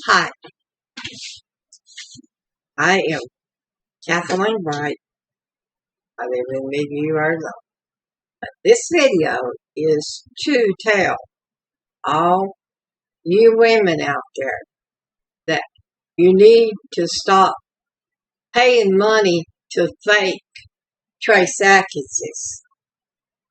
Hi, I am Kathleen Bright. I live in Midview, Arizona. This video is to tell all you women out there that you need to stop paying money to fake Trace Atkinses.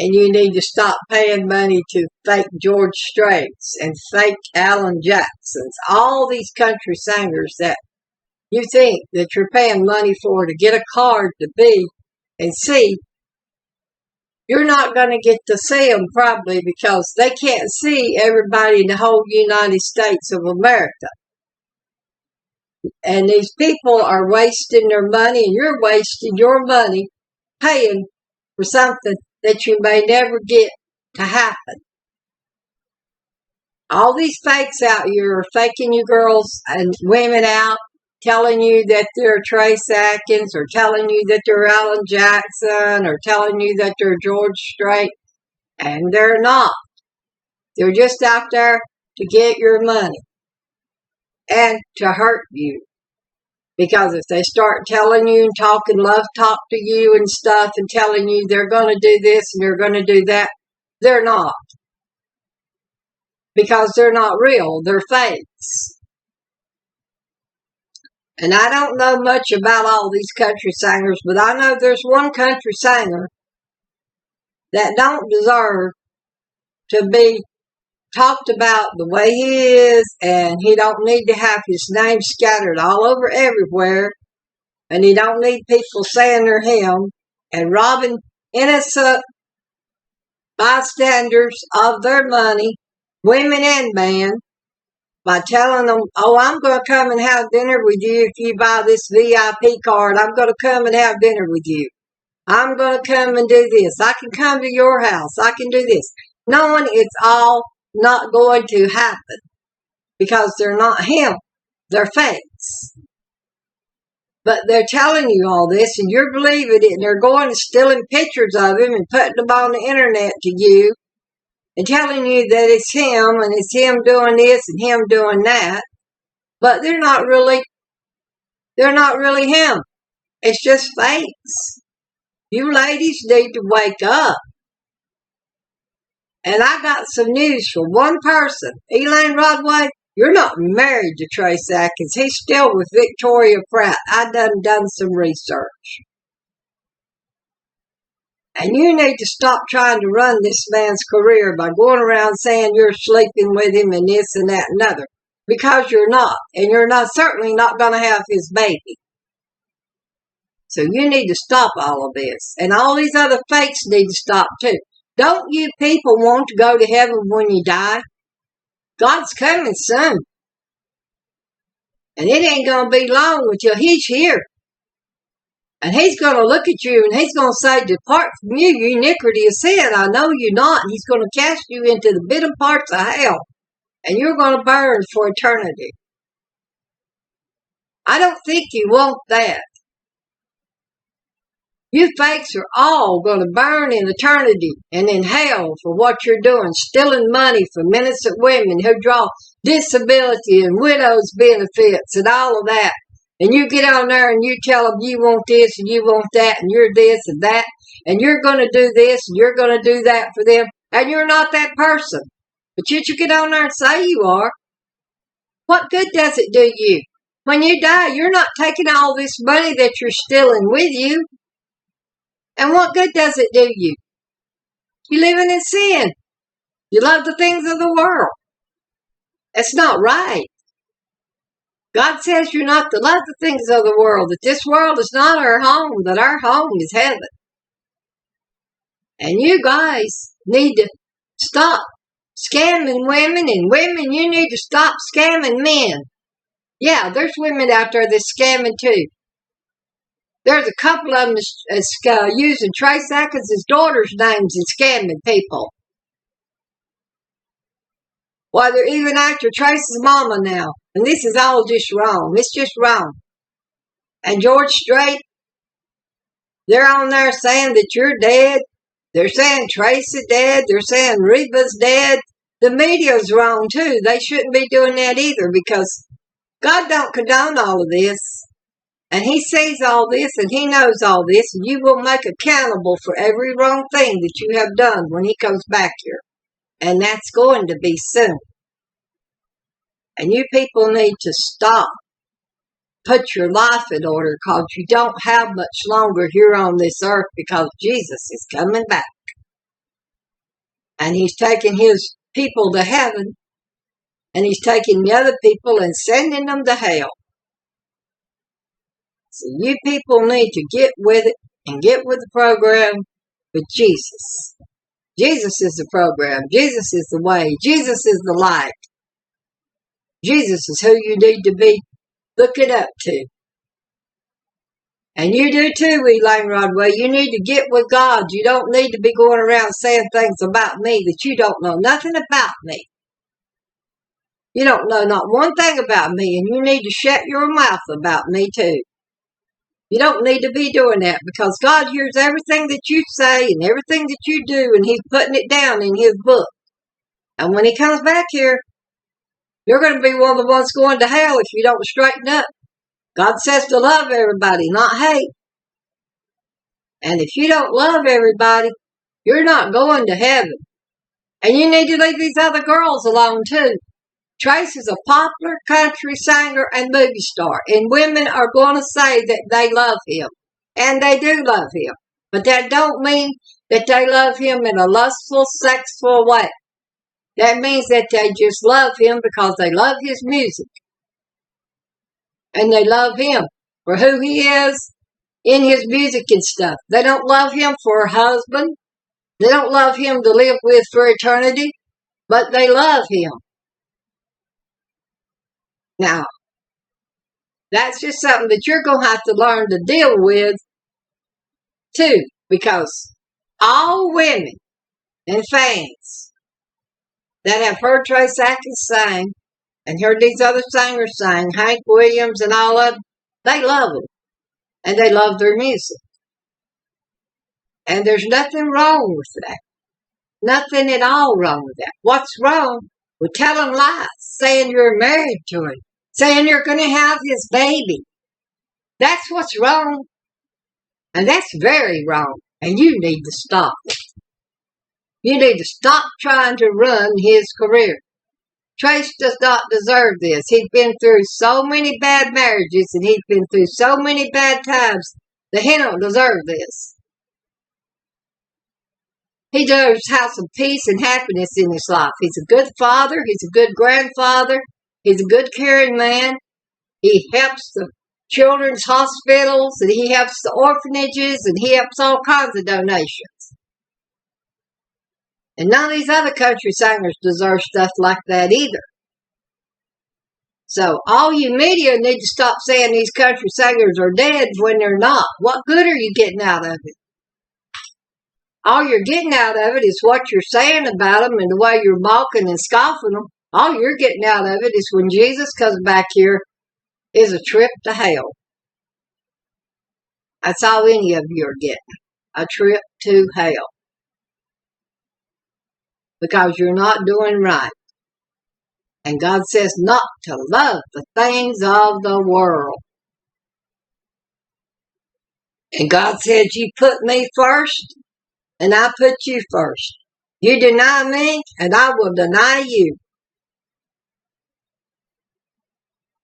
And you need to stop paying money to fake George Straits and fake Alan Jacksons. All these country singers that you think that you're paying money for to get a card to be and see, you're not going to get to see them probably because they can't see everybody in the whole United States of America. And these people are wasting their money, and you're wasting your money paying for something that you may never get to happen. All these fakes out here are faking you girls and women out, telling you that they're Trace Atkins, or telling you that they're Alan Jackson, or telling you that they're George Strait, and they're not. They're just out there to get your money and to hurt you. Because if they start telling you and talking love talk to you and stuff and telling you they're going to do this and they're going to do that, they're not. Because they're not real. They're fakes. And I don't know much about all these country singers, but I know there's one country singer that don't deserve to be talked about the way he is, and he don't need to have his name scattered all over everywhere, and he don't need people saying they're him and robbing innocent bystanders of their money, women and men, by telling them, oh, I'm going to come and have dinner with you if you buy this VIP card. I'm going to come and have dinner with you. I'm going to come and do this. I can come to your house. I can do this. Knowing it's all not going to happen because they're not him. They're fakes. But they're telling you all this and you're believing it, and they're going and stealing pictures of him and putting them on the internet to you and telling you that it's him and it's him doing this and him doing that. But they're not really him. It's just fakes. You ladies need to wake up. And I got some news for one person. Elaine Rodway, you're not married to Trace Atkins. He's still with Victoria Pratt. I done some research. And you need to stop trying to run this man's career by going around saying you're sleeping with him and this and that and other. Because you're not. And you're not certainly not going to have his baby. So you need to stop all of this. And all these other fakes need to stop too. Don't you people want to go to heaven when you die? God's coming soon. And it ain't going to be long until he's here. And he's going to look at you and he's going to say, depart from you, you iniquity of sin. I know you not. And he's going to cast you into the bitter parts of hell. And you're going to burn for eternity. I don't think you want that. You fakes are all going to burn in eternity and in hell for what you're doing, stealing money from innocent women who draw disability and widows' benefits and all of that. And you get on there and you tell them you want this and you want that and you're this and that and you're going to do this and you're going to do that for them, and you're not that person. But you get on there and say you are. What good does it do you? When you die, you're not taking all this money that you're stealing with you. And what good does it do you? You're living in sin. You love the things of the world. It's not right. God says you're not to love the things of the world, that this world is not our home, that our home is heaven. And you guys need to stop scamming women, and women, you need to stop scamming men. Yeah, there's women out there that's scamming too. There's a couple of them that's using Trace Atkins' daughter's names and scamming people. Well, they're even after Trace's mama now. And this is all just wrong. It's just wrong. And George Strait, they're on there saying that you're dead. They're saying Trace is dead. They're saying Reba's dead. The media's wrong too. They shouldn't be doing that either, because God don't condone all of this. And he sees all this and he knows all this, and you will make accountable for every wrong thing that you have done when he comes back here. And that's going to be soon. And you people need to stop. Put your life in order, because you don't have much longer here on this earth, because Jesus is coming back. And he's taking his people to heaven, and he's taking the other people and sending them to hell. So you people need to get with it and get with the program with Jesus. Jesus is the program. Jesus is the way. Jesus is the light. Jesus is who you need to be looking up to. And you do too, Elaine Rodway. You need to get with God. You don't need to be going around saying things about me that you don't know nothing about me. You don't know not one thing about me, and you need to shut your mouth about me too. You don't need to be doing that, because God hears everything that you say and everything that you do, and he's putting it down in his book. And when he comes back here, you're going to be one of the ones going to hell if you don't straighten up. God says to love everybody, not hate. And if you don't love everybody, you're not going to heaven. And you need to leave these other girls alone too. Trace is a popular country singer and movie star, and women are going to say that they love him. And they do love him. But that don't mean that they love him in a lustful, sexual way. That means that they just love him because they love his music. And they love him for who he is in his music and stuff. They don't love him for a husband. They don't love him to live with for eternity. But they love him. Now, that's just something that you're going to have to learn to deal with too. Because all women and fans that have heard Trace Atkins sing and heard these other singers sing, Hank Williams and all of them, they love them. And they love their music. And there's nothing wrong with that. Nothing at all wrong with that. What's wrong with telling lies, saying you're married to him, saying you're going to have his baby? That's what's wrong. And that's very wrong. And you need to stop it. You need to stop trying to run his career. Trace does not deserve this. He's been through so many bad marriages, and he's been through so many bad times that he don't deserve this. He deserves to have some peace and happiness in his life. He's a good father. He's a good grandfather. He's a good caring man. He helps the children's hospitals, and he helps the orphanages, and he helps all kinds of donations. And none of these other country singers deserve stuff like that either. So all you media need to stop saying these country singers are dead when they're not. What good are you getting out of it? All you're getting out of it is what you're saying about them and the way you're mocking and scoffing them. All you're getting out of it is when Jesus comes back here is a trip to hell. That's all any of you are getting. A trip to hell. Because you're not doing right. And God says not to love the things of the world. And God said, you put me first, and I put you first. You deny me, and I will deny you.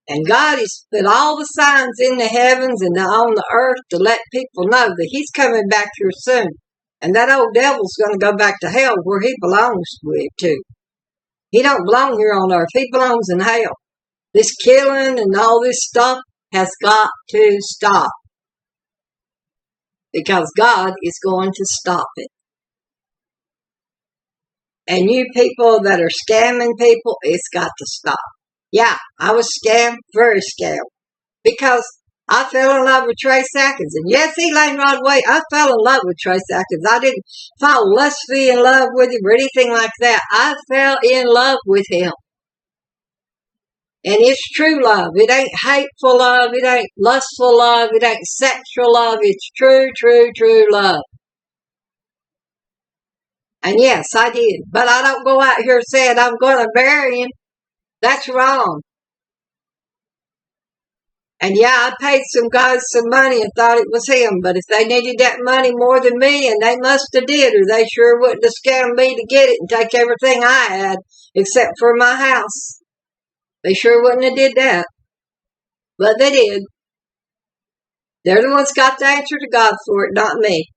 And God has put all the signs in the heavens and on the earth to let people know that he's coming back here soon. And that old devil's going to go back to hell where he belongs to. He don't belong here on earth. He belongs in hell. This killing and all this stuff has got to stop. Because God is going to stop it. And you people that are scamming people, it's got to stop. Yeah, I was scammed, very scammed. Because I fell in love with Trace Atkins. And yes, Elaine Rodway, I fell in love with Trace Atkins. I didn't fall lustfully in love with him or anything like that. I fell in love with him. And it's true love. It ain't hateful love. It ain't lustful love. It ain't sexual love. It's true, true, true love. And yes, I did. But I don't go out here saying I'm going to marry him. That's wrong. And yeah, I paid some guys some money and thought it was him, but if they needed that money more than me, and they must have did, or they sure wouldn't have scammed me to get it and take everything I had, except for my house. They sure wouldn't have did that. But they did. They're the ones got the answer to God for it, not me.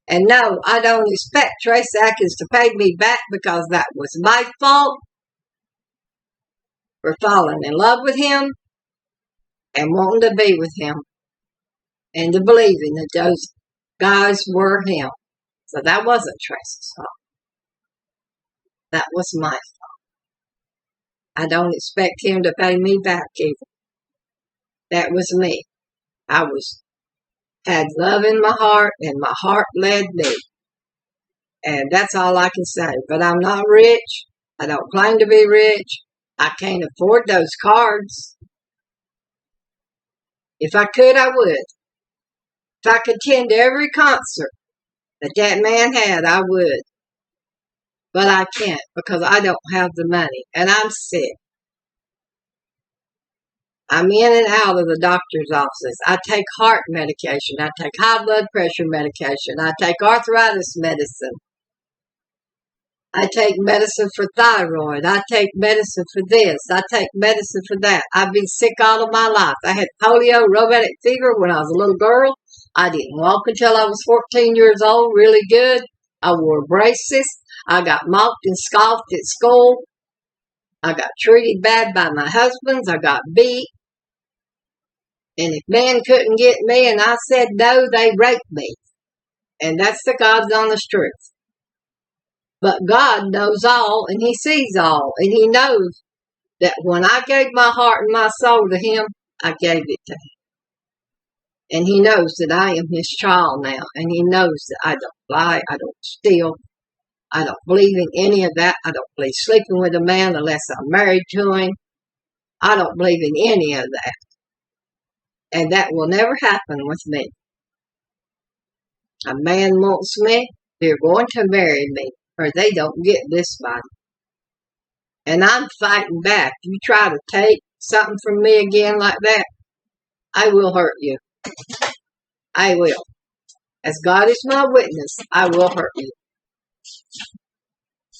And no, I don't expect Trace Atkins to pay me back because that was my fault for falling in love with him and wanting to be with him and to believing that those guys were him. So that wasn't Trace's fault. That was my fault. I don't expect him to pay me back either. That was me. I had love in my heart, and my heart led me. And that's all I can say. But I'm not rich. I don't claim to be rich. I can't afford those cards. If I could, I would. If I could attend every concert that man had, I would. But I can't because I don't have the money. And I'm sick. I'm in and out of the doctor's offices. I take heart medication. I take high blood pressure medication. I take arthritis medicine. I take medicine for thyroid. I take medicine for this. I take medicine for that. I've been sick all of my life. I had polio, rheumatic fever when I was a little girl. I didn't walk until I was 14 years old, really good. I wore braces. I got mocked and scoffed at school. I got treated bad by my husbands. I got beat. And if men couldn't get me and I said no, they raped me. And that's the God's honest truth. But God knows all and he sees all. And he knows that when I gave my heart and my soul to him, I gave it to him. And he knows that I am his child now. And he knows that I don't lie, I don't steal, I don't believe in any of that. I don't believe sleeping with a man unless I'm married to him. I don't believe in any of that. And that will never happen with me. A man wants me, they're going to marry me, or they don't get this body. And I'm fighting back. You try to take something from me again like that, I will hurt you. I will. As God is my witness, I will hurt you.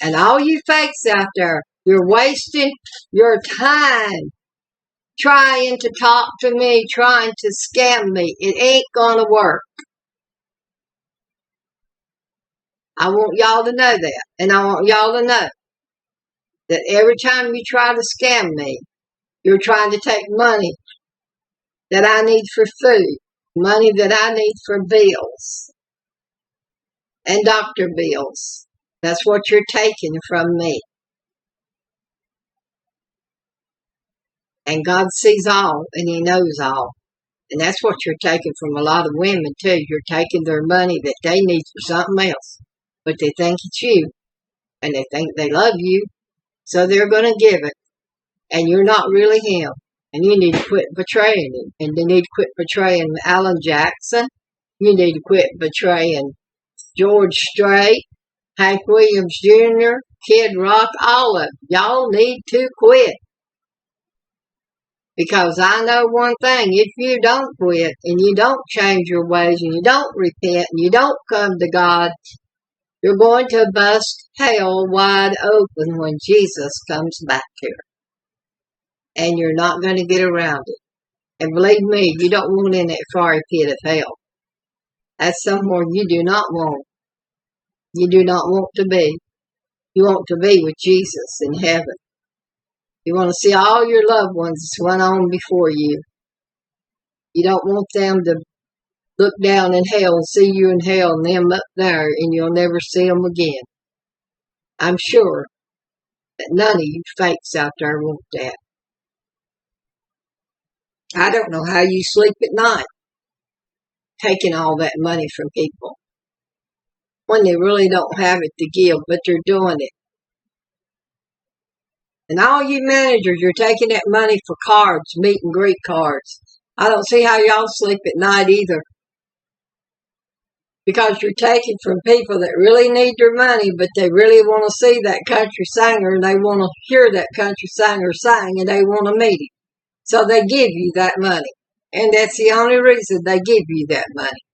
And all you fakes out there, you're wasting your time trying to talk to me, trying to scam me. It ain't gonna work. I want y'all to know that. And I want y'all to know that every time you try to scam me, you're trying to take money that I need for food, money that I need for bills and doctor bills. That's what you're taking from me. And God sees all and he knows all. And that's what you're taking from a lot of women too. You're taking their money that they need for something else. But they think it's you. And they think they love you. So they're going to give it. And you're not really him. And you need to quit betraying him. And you need to quit betraying Alan Jackson. You need to quit betraying George Strait, Hank Williams Jr., Kid Rock, all of them. Y'all need to quit. Because I know one thing, if you don't quit and you don't change your ways and you don't repent and you don't come to God, you're going to bust hell wide open when Jesus comes back here. And you're not going to get around it. And believe me, you don't want in that fiery pit of hell. That's somewhere you do not want. You do not want to be. You want to be with Jesus in heaven. You want to see all your loved ones that went on before you. You don't want them to look down in hell and see you in hell and them up there and you'll never see them again. I'm sure that none of you fakes out there want that. I don't know how you sleep at night taking all that money from people when they really don't have it to give, but they're doing it. And all you managers, you're taking that money for cards, meet and greet cards. I don't see how y'all sleep at night either. Because you're taking from people that really need your money, but they really want to see that country singer and they want to hear that country singer sing and they want to meet him. So they give you that money. And that's the only reason they give you that money.